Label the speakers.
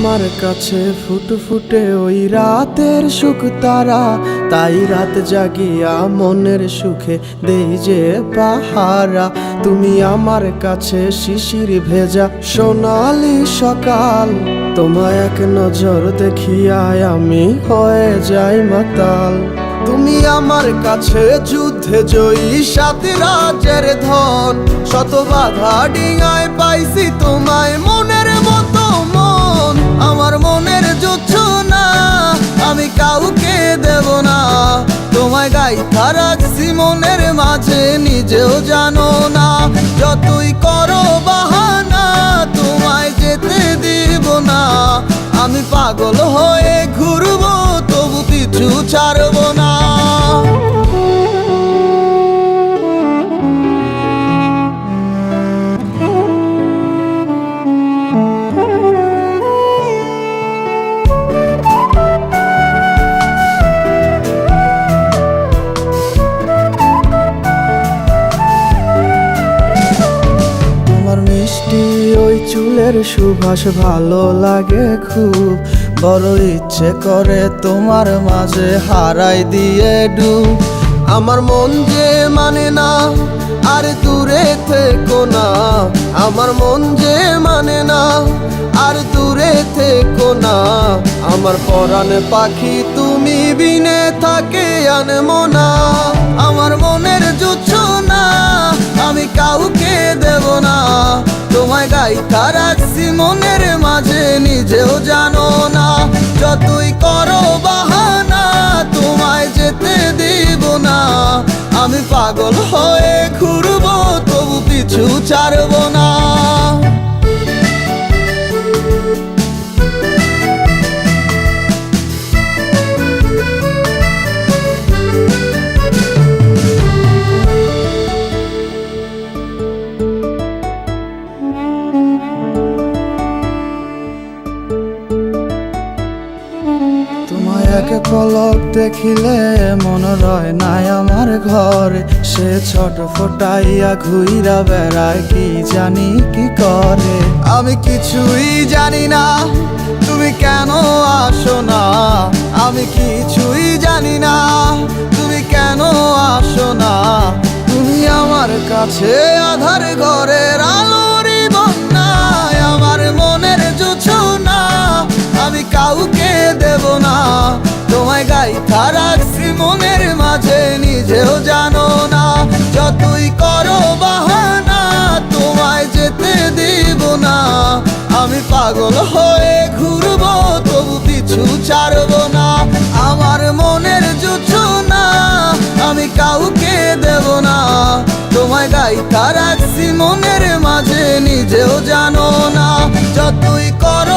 Speaker 1: আমার কাছে ফুটফুটে ওই রাতের সুখ তারা, তাই রাত জাগিয়া মনের সুখে দেই যে পাহারা। তুমি আমার কাছে শিশির ভেজা সোনালি সকাল, তোমায় এক নজর দেখিয়ায় আমি হয়ে যাই মাতাল। তুমি আমার কাছে যুদ্ধে জয়ী সাত রাজ্যের ধন, শত বাধা ডিঙায় পাইছি তোমায় মনের মতো মন। আমার মনের জোছনা আমি কাউকে দেব না, তোমায় গাইথা রাখছি মনের মাঝে নিজেও জানো না। যতই করো বাহানা তোমায় যেতে দিব না, আমি পাগল হয়ে ঘুরবো তবু পিছু ছাড়বো না। মিষ্টি ওই চুলের সুবাস ভালো লাগে খুব, বড় ইচ্ছে করে তোমার মাঝে হারাই দিয়ে ডুব। আমার মন যে মানে না আর দূরে থেকো না, আমার মন যে মানে না আর দূরে থেকো না। আমার পরাণে পাখি তুমি বিনে থাকে আনমো না, আমার মনের জোছনা আমি কাউকে দেব না। তোমায় গাইথা রাখছি মনের মাঝে নিজেও জানো না, যতই করো বাহানা তোমায় যেতে দিব না। আমি পাগল হয়ে ঘুরবো তবু পিছু ছাড়বো না। তোমায় এক পলক দেখিলে মন রয় নাই আমার ঘরে, সে ছোট ফোটাইয়া ঘুইরা বেড়ায় কি জানি কি করে। আমি কিছুই জানি না তুমি কেন আসো না, আমি কিছুই জানি না তুমি কেন আসো না। তুমি আমার কাছে আধার ঘরের আলোরই বন্যায়, আমার মনের জোছনা আমি কাউকে দেব না। তোমায় গাইথা রাখছি মনের মাঝে নিজেও জানো না, যতই করো বাহানা তোমায় যেতে দিব না। আমি পাগল হয়ে ঘুরবো তবু পিছু ছাড়বো না। আমার মনের জোছনা আমি কাউকে দেব না, তোমায় গাইথা রাখছি মনের মাঝে নিজেও জানো না, যতই করো